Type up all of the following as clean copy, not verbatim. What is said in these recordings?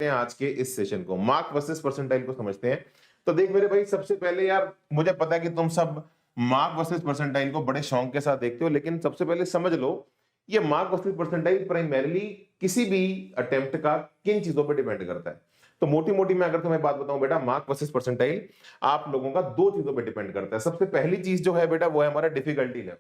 हैं आज के इस सेशन को, मार्क वर्सेस परसेंटाइल को समझते हैं। तो देख मेरे भाई, सबसे पहले यार मुझे पता है कि तुम सब मार्क वर्सेस परसेंटाइल को बड़े शौक के साथ देखते हो, लेकिन सबसे पहले समझ लो ये मार्क वर्सेस परसेंटाइल प्राइमरीली किसी भी अटेम्प्ट का किन चीजों पर डिपेंड करता है। तो मोटी मोटी मैं अगर तुम्हें बात बताऊं बेटा, मार्क वर्सेस परसेंटाइल आप लोगों का दो चीजों पर डिपेंड करता है। सबसे पहली चीज जो है बेटा वो है हमारा डिफिकल्टी लेवल,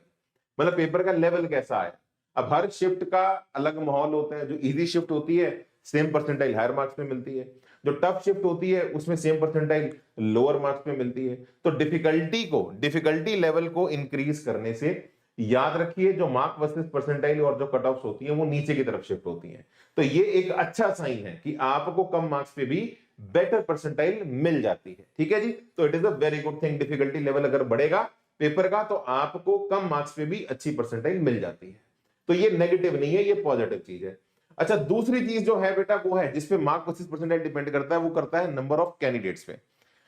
मतलब पेपर का लेवल कैसा है। अब हर शिफ्ट का अलग माहौल होता है। जो इजी शिफ्ट होती है सेम परसेंटाइल हायर मार्क्स में मिलती है, जो टफ शिफ्ट होती है उसमें सेम परसेंटाइल लोअर मार्क्स में मिलती है। तो डिफिकल्टी लेवल को इंक्रीज करने से याद रखिए जो मार्क वर्सेस परसेंटाइल और जो कट ऑफ्स होती हैं वो नीचे की तरफ शिफ्ट होती हैं। तो ये एक अच्छा साइन है कि आपको कम मार्क्स पे भी बेटर परसेंटाइल मिल जाती है। ठीक है जी, तो it is a very good thing. Difficulty level अगर बढ़ेगा पेपर का तो आपको कम मार्क्स पे भी अच्छी परसेंटाइल मिल जाती है। तो ये नेगेटिव नहीं है, ये पॉजिटिव चीज है। अच्छा, दूसरी चीज जो है बेटा वो है जिसपे मार्क वर्सेस परसेंटाइल डिपेंड करता है, वो करता है नंबर ऑफ कैंडिडेट्स पे।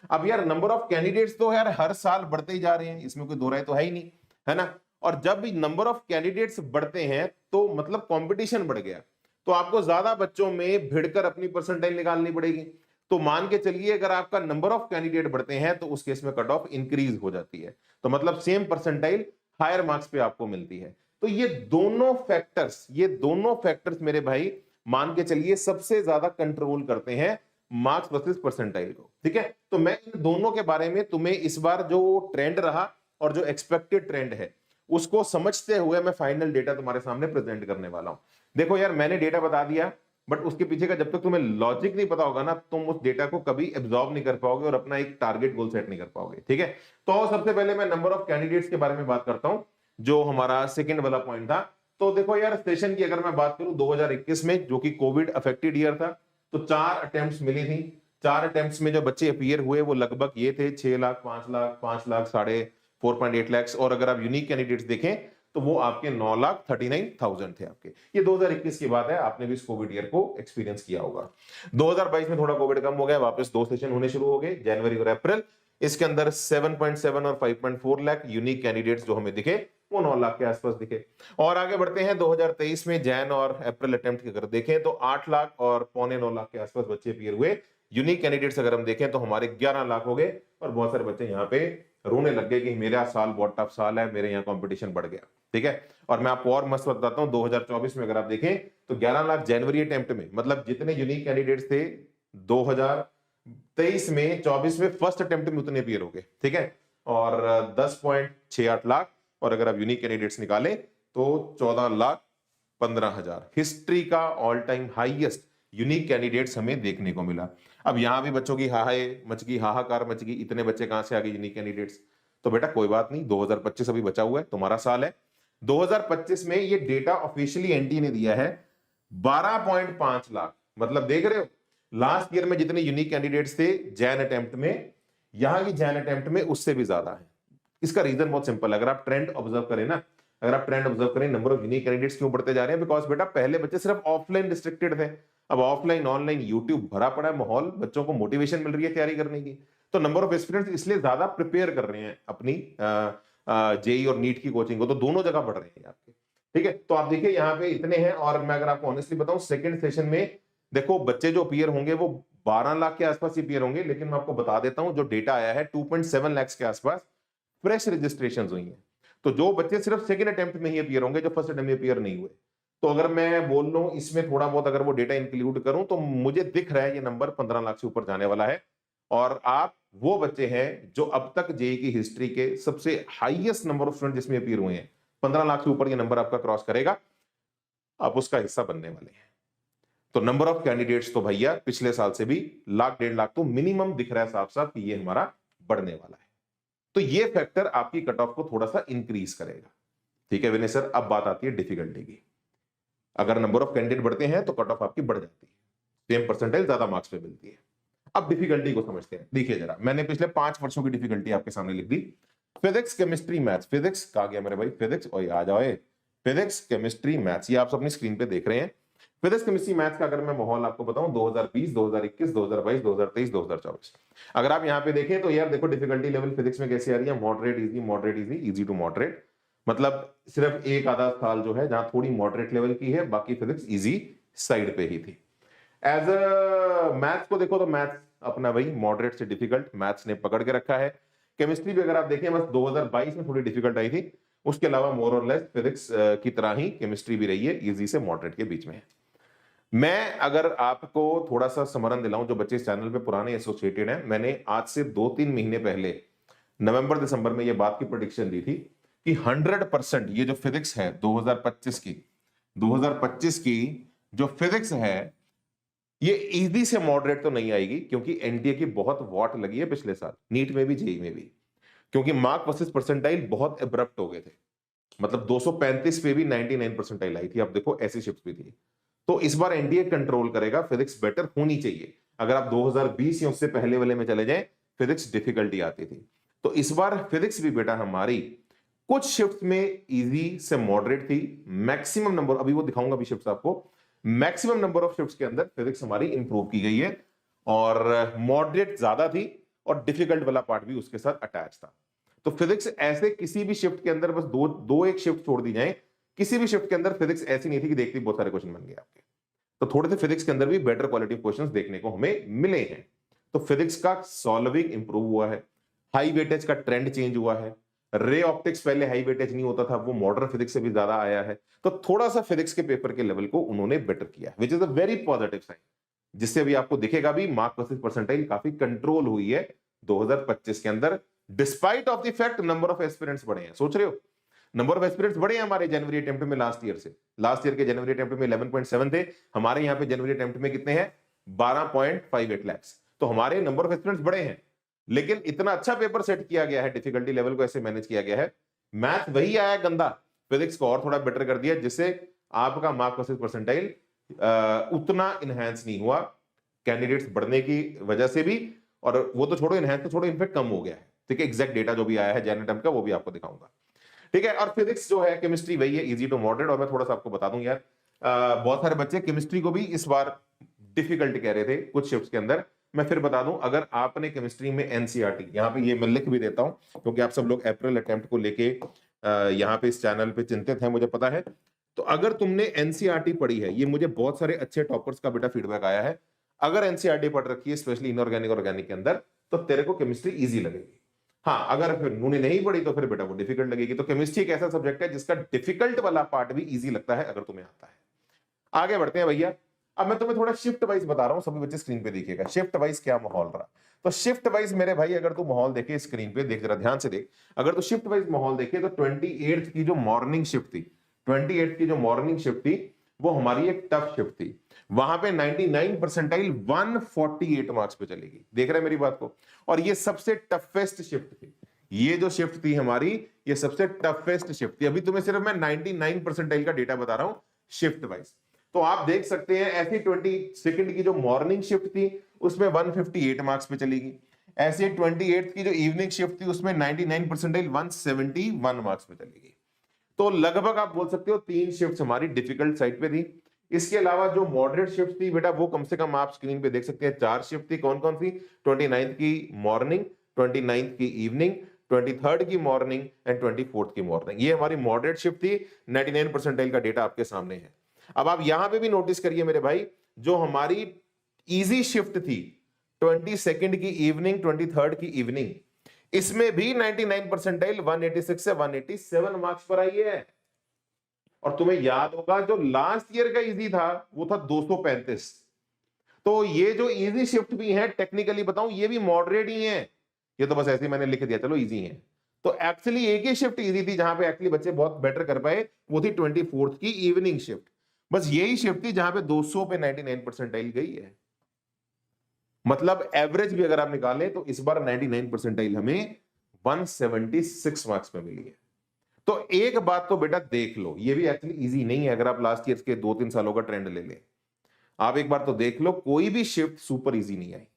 अब यार नंबर ऑफ कैंडिडेट्स तो यार हर साल बढ़ते ही जा रहे हैं, इसमें कोई दो राय तो है ही नहीं, है ना। और जब भी नंबर ऑफ कैंडिडेट्स बढ़ते हैं तो मतलब कंपटीशन बढ़ गया, तो आपको ज्यादा बच्चों में भिड़कर अपनी परसेंटाइल निकालनी पड़ेगी। तो मान के चलिए अगर आपका नंबर ऑफ कैंडिडेट बढ़ते हैं तो उस केस में कट ऑफ इंक्रीज हो जाती है, तो मतलब सेम परसेंटाइल हायर मार्क्स पे आपको मिलती है। तो ये दोनों फैक्टर्स मेरे भाई मान के चलिए सबसे ज्यादा कंट्रोल करते हैं मार्क्स वर्सेस परसेंटाइल को। ठीक है, तो मैं इन दोनों के बारे में तुम्हें इस बार जो ट्रेंड रहा और जो एक्सपेक्टेड ट्रेंड है उसको समझते हुए मैं फाइनल डेटा तुम्हारे सामने प्रेजेंट करने वाला हूं। देखो यार मैंने डेटा बता दिया, बट उसके पीछे का जब तक तुम्हें लॉजिक नहीं पता होगा ना तुम उस डेटा को कभी एब्जॉर्ब नहीं कर पाओगे और अपना एक टारगेट गोल सेट नहीं कर पाओगे। ठीक है, तो सबसे पहले मैं नंबर ऑफ कैंडिडेट्स के बारे में बात करता हूं, जो हमारा सेकंड वाला पॉइंट था। तो देखो यार सेशन की अगर मैं बात करूं 2021 में, जो कि कोविड अफेक्टेड ईयर था, तो 4 अटेम्प्ट्स मिली थी। 4 अटेम्प्ट्स में जो बच्चे अपीयर हुए वो लगभग ये थे 6 लाख, 5 लाख, 5 लाख, साढ़े 4.8 लाख, और अगर आप यूनिक कैंडिडेट्स देखें तो वो आपके 9,39,000 थे आपके। ये 2021 की बात है, आपने भी इस कोविड ईयर को एक्सपीरियंस किया होगा। 2022 में थोड़ा कोविड कम हो गया, वापस 2 सेशन होने शुरू हो गए, जनवरी और अप्रैल। इसके अंदर 7.7 और 5.4 लाख यूनिक कैंडिडेट्स जो हमें दिखे वो 9 लाख के आसपास दिखे। और आगे बढ़ते हैं 2023 में जैन और अप्रैल अटेम्प्ट की अगर देखें तो 8 लाख और 8.25 लाख के आसपास बच्चे अपीयर हुए। यूनिक कैंडिडेट्स अगर हम देखें तो हमारे 11 लाख हो गए, और बहुत सारे बच्चे यहाँ पे रोने लग गए कि मेरा साल बहुत टफ साल है, मेरे यहाँ कंपटीशन बढ़ गया। ठीक है, और मैं आपको और मस्त बताता हूँ 2024 में अगर आप देखें तो 11 लाख जनवरी अटेम्प्ट में, मतलब जितने यूनिक कैंडिडेट्स थे 2023 में 24 में फर्स्ट अटेम्प्ट में उतने अपीयर हो गए। ठीक है, और 10.68 लाख, और अगर आप यूनिक कैंडिडेट्स निकालें तो 14,15,000, हिस्ट्री का all time highest unique candidates हमें देखने को मिला। अब यहां भी बच्चों की हाहाकार मच गई, इतने बच्चे कहां से आ गए यूनिक कैंडिडेट्स। तो बेटा कोई बात नहीं, 2025 अभी बचा हुआ है, तुम्हारा साल है। 2025 में ये डेटा ऑफिशियली एनटी ने दिया है 12.5 लाख, मतलब देख रहे हो लास्ट ईयर में जितने यूनिक कैंडिडेट्स थे जैन अटेम्प्ट में, यहां की जैन अटेम्प्ट में उससे भी ज्यादा है। इसका रीजन बहुत सिंपल है, अगर आप ट्रेंड ऑब्जर्व करें ना, अगर आप ट्रेंड ऑब्जर्व करें नंबर ऑफ यूनिक कैंडिडेट्स क्यों बढ़ते जा रहे हैं, बिकॉज बेटा पहले बच्चे सिर्फ ऑफलाइन रिस्ट्रिक्टेड थे, अब ऑफलाइन ऑनलाइन यूट्यूब भरा पड़ा है माहौल, बच्चों को मोटिवेशन मिल रही है तैयारी करने की, तो नंबर ऑफ एस्पिरेंट्स इसलिए ज्यादा प्रिपेयर कर रहे हैं अपनी जेई और नीट की कोचिंग को, तो दोनों जगह बढ़ रहे हैं आपके। ठीक है, तो आप देखिए यहाँ पे इतने हैं, और मैं अगर आपको ऑनेस्टली बताऊं सेकंड सेशन में देखो बच्चे जो अपीयर होंगे वो 12 लाख के आसपास ही अपीयर होंगे, लेकिन मैं आपको बता देता हूं जो डेटा आया है 2.7 लाख के आसपास फ्रेश रजिस्ट्रेशन हुई है। तो जो बच्चे सिर्फ सेकंड अटेम्प्ट में ही अपीयर होंगे, जो फर्स्ट अटेम्प्ट में अपीयर नहीं हुए, तो अगर मैं बोल लूं इसमें थोड़ा बहुत अगर वो डेटा इंक्लूड करूं तो मुझे दिख रहा है ये नंबर 15 लाख से ऊपर जाने वाला है। और आप वो बच्चे हैं जो अब तक जेई की हिस्ट्री के सबसे हाईएस्ट नंबर ऑफ स्टूडेंट जिसमें अपीयर हुए हैं, 15 लाख से ऊपर ये नंबर आपका क्रॉस करेगा, आप उसका हिस्सा बनने वाले हैं। तो नंबर ऑफ कैंडिडेट्स तो भैया पिछले साल से भी लाख 1.5 लाख तो मिनिमम दिख रहा है साफ साफ कि ये हमारा बढ़ने वाला है। तो ये फैक्टर आपकी कट ऑफ को थोड़ा सा इंक्रीज करेगा। ठीक है विनय सर, अब बात आती है डिफिकल्टी की। अगर नंबर ऑफ कैंडिडेट बढ़ते हैं तो कट ऑफ आपकी बढ़ जाती है, सेम परसेंटेज ज्यादा मार्क्स पे मिलती है। अब डिफिकल्टी को समझते हैं। देखिए जरा, मैंने पिछले 5 वर्षों की डिफिकल्टी आपके सामने लिख दी। फिजिक्स केमिस्ट्री मैथ्स, फिजिक्स कहा गया मेरे भाई, फिजिक्स और आ जाओ, फिजिक्स केमिस्ट्री मैथ्स, ये आप अपनी स्क्रीन पे देख रहे हैं। फिजिक्स केमिस्ट्री मैथ्स का अगर मैं माहौल आपको बताऊं 2020, 2021, 2022, 2023, 2024, अगर आप यहां पे देखें तो यार देखो डिफिकल्टी लेवल फिजिक्स में कैसी आ रही है, moderate easy, moderate easy, easy to moderate, मतलब सिर्फ एक आधा साल जो है जहां थोड़ी मॉडरेट लेवल की है, बाकी फिजिक्स इजी साइड पे ही थी। एज अ मैथ्स को देखो तो मैथ्स अपना वही मॉडरेट से डिफिकल्ट मैथ्स ने पकड़ के रखा है। केमिस्ट्री भी अगर आप देखें बस 2022 में थोड़ी डिफिकल्ट आई थी, उसके अलावा मोर और लेस फिजिक्स की तरह ही केमिस्ट्री भी रही है, इजी से मॉडरेट के बीच में है। मैं अगर आपको थोड़ा सा स्मरण दिलाऊं, जो बच्चे इस चैनल पे पुराने एसोसिएटेड हैं, मैंने आज से 2-3 महीने पहले नवंबर दिसंबर में ये बात की प्रेडिक्शन दी थी कि 100% ये जो फिजिक्स है 2025 की जो फिजिक्स है ये इजी से मॉडरेट तो नहीं आएगी, क्योंकि एनडीए की बहुत वॉट लगी है पिछले साल, नीट में भी जेई में भी, क्योंकि मार्क वर्सेस परसेंटाइल बहुत एब्रप्ट हो गए थे। मतलब 235 पे भी 99 परसेंटाइल आई थी, अब देखो ऐसी शिफ्ट भी थी। तो इस बार एनडीए कंट्रोल करेगा, फिजिक्स बेटर होनी चाहिए। अगर आप 2020 या उससे पहले वाले में चले जाएं, फिजिक्स डिफिकल्टी आती थी। तो इस बार फिजिक्स भी बेटा हमारी कुछ शिफ्ट में इजी से मॉडरेट थी। मैक्सिमम नंबर, अभी वो दिखाऊंगा भी शिफ्ट आपको, मैक्सिमम नंबर ऑफ शिफ्ट्स के अंदर फिजिक्स हमारी इंप्रूव की गई है, और मॉडरेट ज्यादा थी, और डिफिकल्ट वाला पार्ट भी उसके साथ अटैच था। तो फिजिक्स ऐसे किसी भी शिफ्ट के अंदर बस दो एक शिफ्ट छोड़ दी जाए, किसी भी शिफ्ट के अंदर फिजिक्स ऐसी नहीं थी कि देखते ही बहुत सारे क्वेश्चन बन गए आपके। तो थोड़े से फिजिक्स के अंदर भी बेटर क्वालिटी क्वेश्चंस देखने को हमें मिले हैं। तो फिजिक्स का सॉल्विंग इंप्रूव हुआ है, हाई वेटेज का ट्रेंड चेंज हुआ है। रे ऑप्टिक्स पहले हाई वेटेज नहीं होता था, वो मॉडर्न फिजिक्स से भी ज्यादा आया है। तो थोड़ा सा फिजिक्स के पेपर के लेवल को उन्होंने बेटर किया, which is a very positive sign, जिससे अभी आपको दिखेगा भी मार्क वर्सेस परसेंटाइल काफी कंट्रोल हुई है 2025 के अंदर, despite of the fact number of aspirants बढ़े हैं। सोच रहे हो, नंबर ऑफ एस्पिरेंट्स बढ़े हैं हमारे जनवरी अटेम्प्ट में लास्ट ईयर से। लास्ट ईयर के जनवरी अटेम्प्ट में 11.7 थे, हमारे यहाँ पे जनवरी अटेम्प्ट में कितने हैं, 12.58 लाख। तो हमारे नंबर ऑफ एस्पिरेंट्स बढ़े हैं, लेकिन इतना अच्छा पेपर सेट किया गया है, डिफिकल्टी लेवल को ऐसे मैनेज किया गया है। मैथ वही आया गंदा, फिजिक्स को और थोड़ा बेटर कर दिया, जिससे आपका मार्क वर्सेस परसेंटाइल उतना इनहैंस नहीं हुआ, कैंडिडेट्स बढ़ने की वजह से भी। और वो तो छोड़ो, इनहैंस तो छोड़ो, इनफेक्ट कम हो गया है। ठीक है, एग्जैक्ट डेटा जो भी आया है जनवरी अटेम्प्ट का वो भी आपको दिखाऊंगा। ठीक है, और फिजिक्स जो है, केमिस्ट्री वही है, इजी टू मॉडरेट। और मैं थोड़ा सा आपको बता दूं यार, बहुत सारे बच्चे केमिस्ट्री को भी इस बार डिफिकल्ट कह रहे थे कुछ शिफ्ट्स के अंदर। मैं फिर बता दूं, अगर आपने केमिस्ट्री में एनसीईआरटी, यहाँ पे ये मैं लिख भी देता हूं, क्योंकि आप सब लोग अप्रैल अटेम्प्ट को लेके यहाँ पे इस चैनल पे चिंतित हैं, मुझे पता है। तो अगर तुमने एनसीईआरटी पढ़ी है, ये मुझे बहुत सारे अच्छे टॉपर्स का बेटा फीडबैक आया है, अगर एनसीईआरटी पढ़ रखी है स्पेशली इनऑर्गेनिक ऑर्गेनिक के अंदर, तो तेरे को केमिस्ट्री इजी लगेगी। हाँ, अगर फिर उन्होंने नहीं पढ़ी तो फिर बेटा वो डिफिकल्ट लगेगी। तो केमिस्ट्री एक ऐसा सब्जेक्ट है जिसका डिफिकल्ट वाला पार्ट भी इजी लगता है अगर तुम्हें आता है। आगे बढ़ते हैं भैया। अब मैं तुम्हें थोड़ा शिफ्ट वाइज बता रहा हूं, सभी बच्चे स्क्रीन पे देखिएगा शिफ्ट वाइज क्या माहौल रहा। तो शिफ्ट वाइज मेरे भाई, अगर तू माहौल देखे स्क्रीन पे, देख जरा ध्यान से देख, अगर तू शिफ्ट वाइज माहौल देखे तो 28 की जो मॉर्निंग शिफ्ट थी, 28 की जो मॉर्निंग शिफ्ट थी, वो हमारी एक टफ शिफ्ट थी। वहां पे 99 परसेंटाइल 148 मार्क्स पे चलेगी, देख रहे हैं मेरी बात को। और ये सबसे टफेस्ट शिफ्ट थी, ये जो शिफ्ट थी हमारी, ये सबसे टफेस्ट शिफ्ट थी। अभी तुम्हें सिर्फ मैं 99 परसेंटाइल का डेटा बता रहा हूं शिफ्ट वाइज। तो आप देख सकते हैं, ऐसी 22 की जो मॉर्निंग शिफ्ट थी उसमें 158 मार्क्स पे चलेगी। ऐसे 28 की जो इवनिंग शिफ्ट थी उसमें 99 परसेंटाइल 171 मार्क्स पे चलेगी। तो लगभग आप बोल सकते हो 3 शिफ्ट हमारी डिफिकल्ट साइड पे थी। इसके अलावा जो मॉडरेट शिफ्ट थी बेटा, वो कम से कम आप स्क्रीन पे देख सकते हैं 4 शिफ्ट थी। कौन कौन सी, 29 की मॉर्निंग, 29 की इवनिंग, 23 की मॉर्निंग एंड 24 की मॉर्निंग। ये हमारी मॉडरेट शिफ्ट थी। 99 परसेंटाइल का डेटा आपके सामने है। अब आप यहां पे भी नोटिस करिए मेरे भाई, जो हमारी इजी शिफ्ट थी 22 की इवनिंग, 23 की इवनिंग, इसमें भी 99 परसेंटाइल 186 से 187 मार्क्स पर आई है। और तुम्हें याद होगा जो लास्ट ईयर का इजी था वो था 235। तो ये जो इजी शिफ्ट भी है, टेक्निकली बताऊं, ये भी मॉडरेट ही है। ये तो बस ऐसे ही मैंने लिख दिया, चलो इजी है। तो एक्चुअली एक ही शिफ्ट इजी थी जहां पे एक्चुअली बच्चे बहुत बेटर कर पाए, वो थी 24 की इवनिंग शिफ्ट। बस यही शिफ्ट थी जहां पे 200 पे 99 परसेंटाइल गई है। मतलब एवरेज भी अगर आप निकालें तो इस बार 99 परसेंटाइल हमें 176 मार्क्स में मिली है। तो एक बात तो बेटा देख लो, ये भी एक्चुअली इजी नहीं है। अगर आप लास्ट ईयर के 2-3 सालों का ट्रेंड ले लें, आप एक बार तो देख लो, कोई भी शिफ्ट सुपर इजी नहीं आई,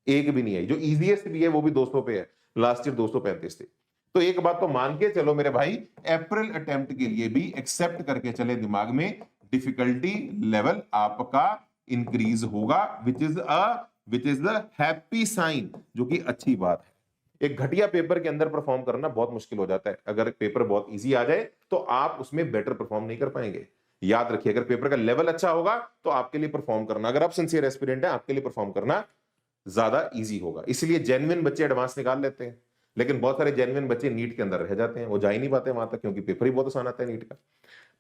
एक भी नहीं आई। जो इजीएस्ट भी है वो भी 200 पे है, लास्ट ईयर 235 थी। तो एक बात तो मान के चलो मेरे भाई, अप्रैल अटेम्प्ट के लिए भी एक्सेप्ट करके चले दिमाग में, डिफिकल्टी लेवल आपका इंक्रीज होगा, which is the happy sign, जो कि अच्छी बात है। एक घटिया पेपर के अंदर परफॉर्म करना बहुत मुश्किल हो जाता है। अगर पेपर बहुत इजी आ जाए तो आप उसमें बेटर परफॉर्म नहीं कर पाएंगे। याद रखिए, अगर पेपर का लेवल अच्छा होगा तो आपके लिए परफॉर्म करना, अगर आप सिंसियर एस्पिरेंट हैं, आपके लिए परफॉर्म करना ज्यादा इजी होगा। इसलिए जेन्युइन बच्चे एडवांस निकाल लेते हैं, लेकिन बहुत सारे जेन्युइन बच्चे नीट के अंदर रह जाते हैं, वो जा ही नहीं पाते वहां तक, क्योंकि पेपर ही बहुत आसान आता है नीट का।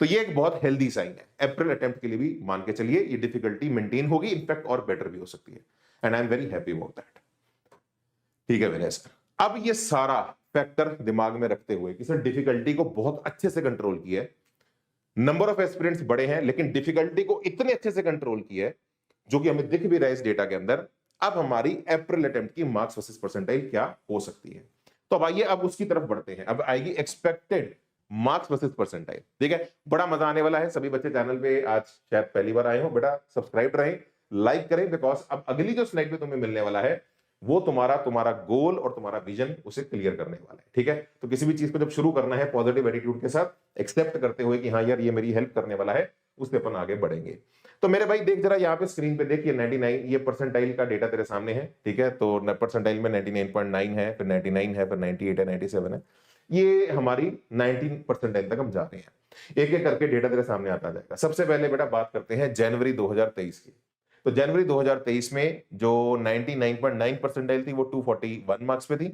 तो ये एक बहुत हेल्दी साइन है। अप्रैल अटेम्प्ट के लिए भी मान के चलिए ये डिफिकल्टी मेंटेन होगी, इनफैक्ट और बेटर भी हो सकती है, and I am very happy about that. ठीक है मेरे सर, अब ये सारा फैक्टर दिमाग में रखते हुए कि सर डिफिकल्टी को बहुत अच्छे से कंट्रोल किया है, नंबर ऑफ एस्पिरेंट्स बड़े हैं, लेकिन डिफिकल्टी को इतने अच्छे से कंट्रोल किया है जो कि हमें दिख भी रहा है इस डेटा के अंदर। अब हमारी अप्रैल अटेम्प्ट की मार्क्स वर्सेस परसेंटाइल क्या हो सकती है, तो अब आइए अब उसकी तरफ बढ़ते हैं। अब आएगी एक्सपेक्टेड मार्क्स वर्सेस परसेंटाइल। ठीक है, बड़ा मजा आने वाला है। सभी बच्चे चैनल पे आज शायद पहली बार आए हो, बेटा सब्सक्राइब रहें, लाइक करें, बिकॉज अब अगली जो स्लाइड पे तुम्हें मिलने वाला है वो तुम्हारा तुम्हारा गोल और तुम्हारा विजन उसे क्लियर करने वाला है। ठीक है, तो किसी भी चीज को जब शुरू करना है पॉजिटिव एटीट्यूड के साथ, एक्सेप्ट करते हुए कि हाँ यार ये मेरी हेल्प करने वाला है, उससे अपन आगे बढ़ेंगे। तो मेरे भाई देख जरा यहाँ पे स्क्रीन पे देख, ये 99 ये परसेंटाइल का डेटा तेरे सामने है। ठीक है, तो परसेंटाइल में 99.9 है, फिर 99 है, फिर 98 है, 97 है, ये हमारी 19 परसेंटाइल तक हम जा रहे हैं। एक एक करके डेटा तेरे सामने आता जाएगा। सबसे पहले बेटा बात करते हैं जनवरी 2023 की। तो जनवरी 2023 में जो 99.9 परसेंटाइल थी वो 241 मार्क्स पे थी,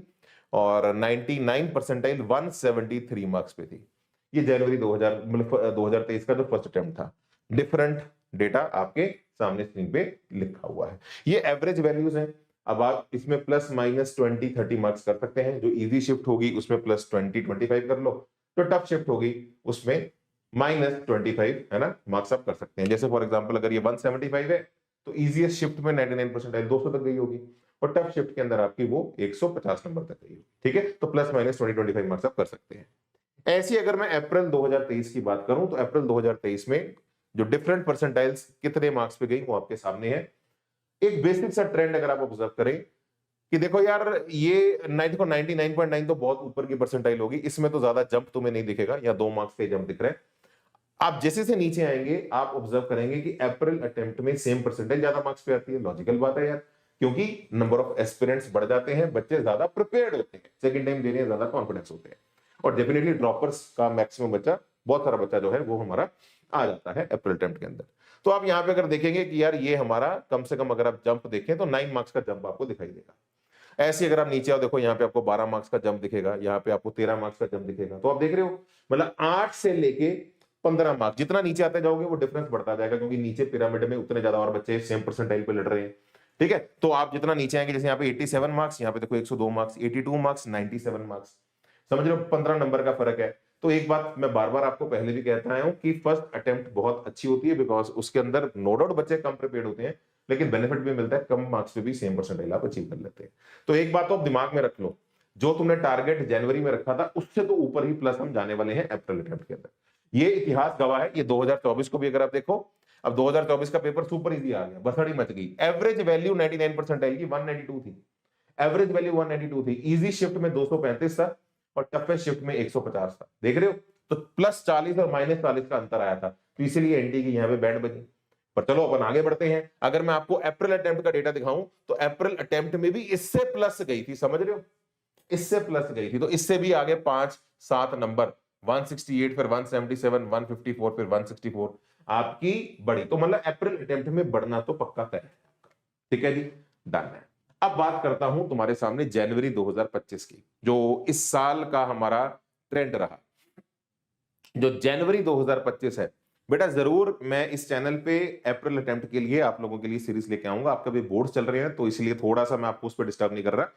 और 99 परसेंटाइल 173 मार्क्स पे थी। ये जनवरी 2023 का जो फर्स्ट अटेम्प्ट था। डिफरेंट डेटा आपके सामने स्क्रीन पे लिखा हुआ है, ये एवरेज वैल्यूज हैं। अब आप इसमें प्लस माइनस 20-30 मार्क्स कर सकते हैं। जो इजी शिफ्ट होगी उसमें प्लस 20-25 कर लो, तो टफ शिफ्ट होगी उसमें -25 है ना मार्क्स आप कर सकते हैं। जैसे फॉर एग्जांपल अगर ये 175 है तो इजीएस्ट शिफ्ट में 99 परसेंटाइल 200 तक गई होगी, और टफ शिफ्ट के अंदर आपकी वो 150 नंबर तक गई होगी। ठीक है, तो प्लस माइनस 20-25 मार्क्स आप कर सकते हैं। ऐसी अगर मैं अप्रैल 2023 की बात करूं तो अप्रैल 2023 में जो डिफरेंट परसेंटाइल्स कितने मार्क्स पे गई वो आपके सामने है। एक बेसिक सा ट्रेंड अगर आप ऑब्जर्व करें कि देखो यार ये 99.9 तो बहुत ऊपर की परसेंटाइल होगी, इसमें तो ज्यादा जंप तुम्हें नहीं दिखेगा, या 2 मार्क्स के जंप दिख रहे हैं। आप जैसे से नीचे आएंगे आप ऑब्जर्व करेंगे कि अप्रैल अटेम्प्ट में सेम परसेंटेज ज्यादा मार्क्स पे आती है। लॉजिकल बात है यार, क्योंकि नंबर ऑफ एस्पिरेंट्स बढ़ जाते हैं, बच्चे ज्यादा प्रिपेयर्ड होते हैं, सेकंड टाइम दे रहे हैं, ज्यादा कॉन्फिडेंस होते हैं, और डेफिनेटली ड्रॉपर्स का मैक्सिमम बच्चा, बहुत सारा बच्चा जो है वो हमारा आ जाता है अप्रैल अटेम्प्ट के अंदर। तो आप यहाँ पे अगर देखेंगे कि यार ये हमारा कम से कम अगर आप जंप देखें तो 9 मार्क्स का जंप आपको दिखाई देगा। ऐसे अगर आप नीचे आओ देखो यहाँ पे आपको 12 मार्क्स का जंप दिखेगा, यहाँ पे आपको 13 मार्क्स का जंप दिखेगा। तो आप देख रहे हो मतलब 8 से लेके 15 मार्क्स, जितना नीचे आते जाओगे वो डिफरेंस बढ़ता जाएगा, क्योंकि नीचे पिरामिड में उतने ज्यादा और बच्चे सेम परसेंटाइल पे लड़ रहे हैं। ठीक है, तो आप जितना नीचे आएंगे, जैसे यहाँ पे 87 मार्क्स, यहाँ पे देखो 102 मार्क्स, 82 मार्क्स, 97 मार्क्स, समझ रहे हो 15 नंबर का फर्क है। तो एक बात मैं बार बार आपको पहले भी कहता आया हूं कि फर्स्ट अटेम्प्ट बहुत अच्छी होती है, बिकॉज उसके अंदर नो डाउट बच्चे कम प्रिपेयर्ड होते हैं, लेकिन बेनिफिट भी मिलता है, कम मार्क्स पे भी सेम परसेंटाइल आप अचीव कर लेते हैं। तो एक बात तो आप दिमाग में रख लो, जो तुमने टारगेट जनवरी में रखा था उससे तो ऊपर ही प्लस हम जाने वाले हैं अप्रैल अटेम्प्ट के अंदर। ये इतिहास गवाह है। ये 2024 को भी अगर आप देखो, अब 2024 का पेपर सुपर इजी आ गया, बसड़ी मच गई। एवरेज वैल्यू 99 परसेंटाइल की 192 थी, एवरेज वैल्यू 192 थी, इजी शिफ्ट में 235 था, और टफेस्ट शिफ्ट में 150 था। देख रहे हो, तो प्लस 40 और माइनस 40 का अंतर आया था, तो इसीलिए एनटी की यहाँ पे बैंड बजी। पर चलो अपन आगे बढ़ते हैं। अगर मैं आपको अप्रैल अटेम्प्ट का डेटा दिखाऊं तो अप्रैल अटेम्प्ट में भी इससे प्लस गई थी, समझ रहे हो, इससे प्लस गई थी, तो इससे भी आगे 5-7 नंबर, 168, फिर 177, 154, फिर 164 आपकी बड़ी। तो मतलब अप्रैल अटेम्प्ट में बढ़ना तो पक्का तय है। ठीक है जी, डन है। अब बात करता हूं तुम्हारे सामने जनवरी 2025 की, जो इस साल का हमारा ट्रेंड रहा। जो जनवरी 2025 है बेटा, जरूर मैं इस चैनल पे अप्रैल अटेम्प्ट के लिए आप लोगों के लिए सीरीज लेके आऊंगा। आपका भी बोर्ड चल रहे हैं तो इसलिए थोड़ा सा मैं आपको उस पर डिस्टर्ब नहीं कर रहा।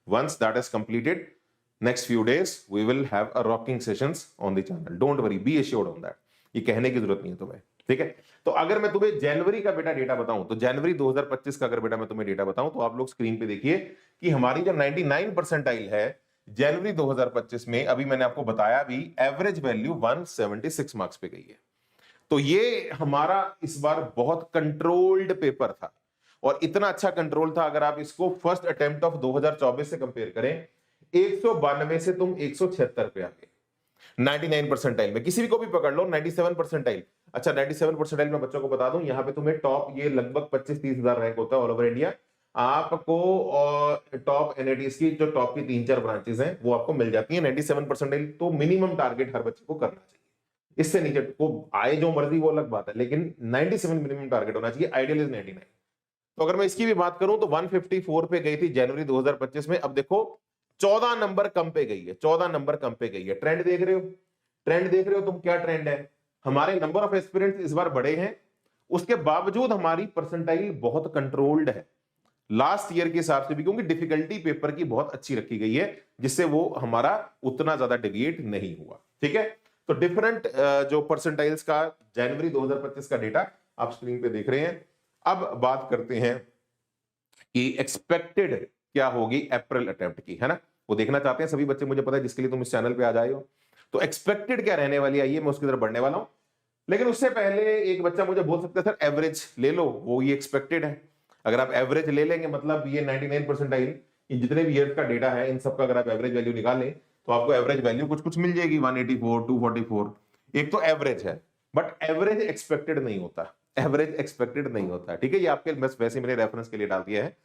Once that is completed, next few days we will have a rocking sessions on the channel, don't worry, be assured on that. ये कहने की जरूरत नहीं है तुम्हें। ठीक है, तो अगर मैं तुम्हें जनवरी का बेटा डेटा बताऊं, तो जनवरी 2025 का अगर बेटा मैं तुम्हें डेटा बताऊं, तो आप लोग स्क्रीन पे देखिए कि हमारी जो 99 परसेंटाइल है जनवरी 2025 में, अभी मैंने आपको बताया भी, एवरेज वैल्यू 176 मार्क्स पे गई है। तो ये हमारा इस बार बहुत कंट्रोल्ड पेपर था, और इतना अच्छा कंट्रोल था, अगर आप इसको फर्स्ट अटेम्प्ट ऑफ 2024 से कंपेयर करें, 192 से तुम 176 पे आ गए 99 परसेंटाइल में। किसी भी को भी पकड़ लो 97 परसेंटाइल। अच्छा 97 परसेंटाइल में बच्चों को बता दूं, यहां पे तुम्हें टॉप, ये लगभग 25-30 हजार रैंक होता है ऑल ओवर इंडिया आपको, और टॉप एनआईटीज की जो टॉप की 3-4 ब्रांचेस हैं वो आपको मिल जाती है। 97 परसेंटाइल तो मिनिमम टारगेट हर बच्चे को करना चाहिए। इससे नीचे को आए जो मर्जी वो अलग बात है, लेकिन 97 मिनिमम टारगेट होना चाहिए, आइडियल इज 99। तो अगर मैं इसकी भी बात करूं तो 154 पे गई थी जनवरी 2025 में, अब देखो 14 नंबर कम पे गई है, 14 नंबर कम पे गई है। ट्रेंड देख रहे हो, ट्रेंड देख रहे हो तुम, क्या ट्रेंड है? हमारे नंबर ऑफ एस्पिरेंट्स इस बार बढ़े हैं, उसके बावजूद हमारी परसेंटाइल बहुत कंट्रोल्ड है लास्ट ईयर के हिसाब से भी, क्योंकि डिफिकल्टी पेपर की बहुत अच्छी रखी गई है, जिससे वो हमारा उतना ज्यादा डिविएट नहीं हुआ। ठीक है, तो डिफरेंट जो परसेंटाइल्स का जनवरी 2025 का डेटा आप स्क्रीन पे देख रहे हैं। अब बात करते हैं कि एक्सपेक्टेड क्या होगी अप्रैल अटेम्प्ट की, है ना, वो देखना चाहते हैं सभी बच्चे, मुझे पता है, जिसके लिए तुम इस चैनल पे आ जाए हो। तो एक्सपेक्टेड क्या रहने वाली है, ये मैं उसकी तरफ बढ़ने वाला हूं, लेकिन उससे पहले एक बच्चा मुझे बोल सकता है सर एवरेज ले लो, वो ये एक्सपेक्टेड है। अगर आप एवरेज ले लेंगे मतलब ये 99 परसेंटाइल, जितने भी ईयर्स का डेटा है इन सबका अगर आप एवरेज वैल्यू निकालें तो आपको एवरेज वैल्यू कुछ कुछ मिल जाएगी, 184, 244, एक तो एवरेज है, बट एवरेज एक्सपेक्टेड नहीं होता, एवरेज एक्सपेक्टेड नहीं होता। ठीक है, ये आपके बस वैसे मैंने रेफरेंस के लिए डाल दिया है।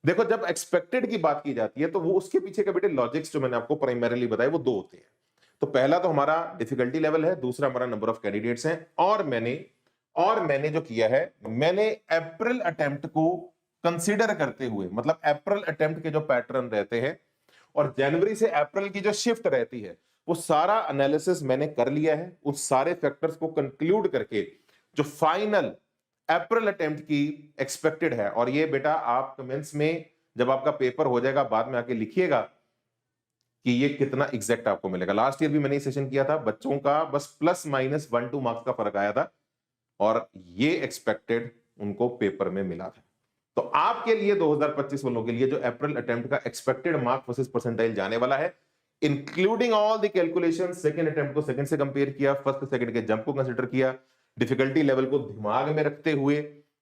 देखो जब एक्सपेक्टेड की बात की जाती है तो वो उसके पीछे के बेटे लॉजिक्स जो मैंने आपको प्राइमरीली बताए वो दो होते हैं। तो पहला तो हमारा डिफिकल्टी लेवल है, दूसरा हमारा नंबर ऑफ कैंडिडेट्स हैं, और मैंने जो किया है, मैंने अप्रैल अटेम्प्ट को कंसीडर करते हुए, मतलब अप्रैल अटेम्प्ट के जो पैटर्न रहते हैं और जनवरी से अप्रैल की जो शिफ्ट रहती है, वो सारा एनालिसिस मैंने कर लिया है, उस सारे फैक्टर्स को कंक्लूड करके जो फाइनल अप्रैल अटेम्प्ट की एक्सपेक्टेड है, और ये बेटा आप कमेंट्स में जब आपका पेपर हो जाएगा बाद में आके लिखिएगा कि ये कितना एग्जैक्ट आपको मिलेगा। लास्ट ईयर भी मैंने सेशन किया था, बच्चों का बस प्लस माइनस 1-2 मार्क्स का फर्क आया था, और ये एक्सपेक्टेड उनको पेपर में मिला था। तो आपके लिए 2025 वालों के लिए जो अप्रैल अटेम्प्ट का एक्सपेक्टेड मार्क वर्सेस परसेंटाइल जाने वाला है, including all the calculation, second attempt को सेकंड से कंपेयर किया, फर्स्ट सेकंड के जंप को कंसीडर किया, डिफिकल्टी लेवल को दिमाग में रखते हुए,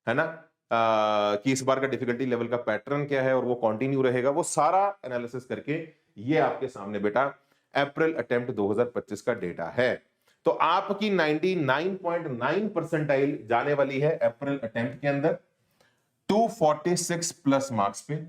है ना, कि इस बार का डिफिकल्टी लेवल का पैटर्न क्या है और वो कंटिन्यू रहेगा, वो सारा एनालिसिस करके ये आपके सामने बेटा अप्रैल अटेम्प्ट 2025 का डेटा है। तो आपकी 99.9 परसेंटाइल जाने वाली है अप्रैल अटेम्प्ट के अंदर 246 प्लस मार्क्स पे।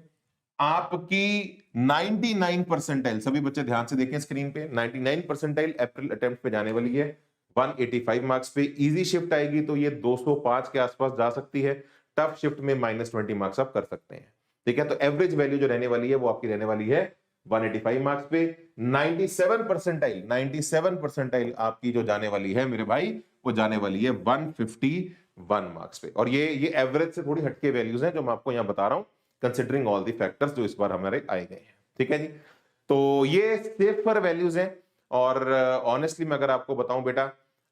आपकी 99 परसेंटाइल, सभी बच्चे ध्यान से देखें स्क्रीन पे, 99 परसेंटाइल अप्रैल अटेम्प्ट पे जाने वाली है 185 मार्क्स पे। इजी शिफ्ट आएगी तो ये 205 के आसपास जा सकती है, टफ शिफ्ट में -20 मार्क्स आप कर सकते हैं। ठीक है, तो एवरेज वैल्यू जो रहने वाली है वो आपकी रहने वाली है 185 मार्क्स पे। 97 परसेंटाइल आपकी जो जाने वाली है मेरे भाई, वो जाने वाली है 151 मार्क्स पे। और ये एवरेज से थोड़ी हटके वैल्यूज हैं जो मैं आपको यहां बता रहा हूं, कंसिडरिंग ऑल दी फैक्टर्स जो इस बार हमारे आए गए हैं। ठीक है जी, तो ये सेफर वैल्यूज हैं, और ऑनेस्टली मैं अगर आपको बताऊं बेटा,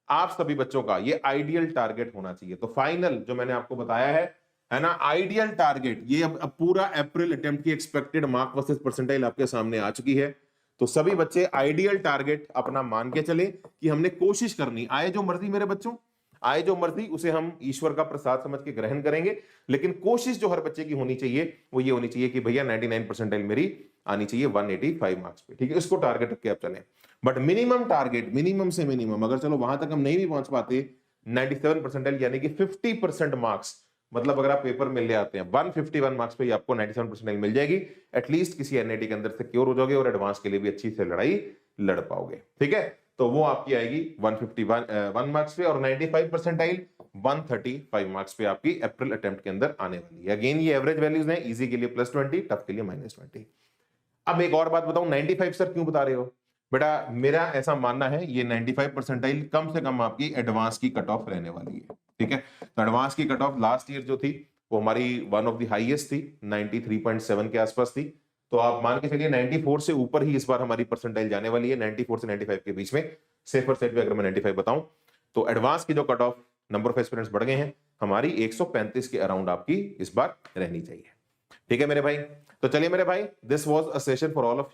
आप सभी बच्चों का ये आइडियल टारगेट होना चाहिए। तो फाइनल जो मैंने आपको बताया है ना, आइडियल टारगेट, ये अब पूरा अप्रैल अटेम्प्ट की एक्सपेक्टेड मार्क वर्सेस परसेंटाइल आपके सामने आ चुकी है। तो सभी बच्चे आइडियल टारगेट अपना मान के चले कि हमने कोशिश करनी, आए जो मर्जी मेरे बच्चों, आए जो मर्जी, उसे हम ईश्वर का प्रसाद समझ के ग्रहण करेंगे, लेकिन कोशिश जो हर बच्चे की होनी चाहिए वो ये होनी चाहिए कि भैया 99 परसेंटाइल मेरी आनी चाहिए 185 मार्क्स पे। ठीक है, इसको टारगेट रख के आप चलें। बट मिनिमम टारगेट, मिनिमम से मिनिमम, अगर चलो वहां तक हम नहीं भी पहुंच पाते, 97 परसेंटाइल यानी कि 50% मार्क्स, मतलब अगर आप पेपर में ले आते हैं 151 मार्क्स पे आपको 97 परसेंटाइल मिल जाएगी, एटलीस्ट किसी एनआईटी के अंदर सिक्योर हो जाओगे और एडवांस के लिए भी अच्छी से लड़ाई लड़ पाओगे। ठीक है, तो वो आपकी आएगी 151 मार्क्स पे, और 95 परसेंटाइल 135 मार्क्स पे आपकी अप्रैल अटेम्प्ट के अंदर आने वाली है। अगेन ये एवरेज वैल्यूज हैं, इजी के लिए +20, टफ के लिए -20। अब एक और बात बताऊं, 95 सर क्यों बता रहे हो बेटा, मेरा ऐसा मानना है ये 95 परसेंटाइल कम से कम आपकी एडवांस की कट ऑफ रहने वाली है। ठीक है, तो एडवांस की कट ऑफ लास्ट ईयर जो थी वो हमारी वन ऑफ द हाईएस्ट थी, 93.7 के आसपास थी। तो आप मान के चलिए 94 से ऊपर ही इस बार हमारी परसेंटाइल जाने वाली है, 94 से 95 के बीच में। सेफर साइड पे अगर मैं 95 बताऊं तो एडवांस की जो cut off, number of aspirants बढ़ गए हैं, हमारी 135 के अराउंड आपकी इस बार रहनी चाहिए। ठीक है मेरे भाई, तो चलिए मेरे भाई, this was a session for all of you.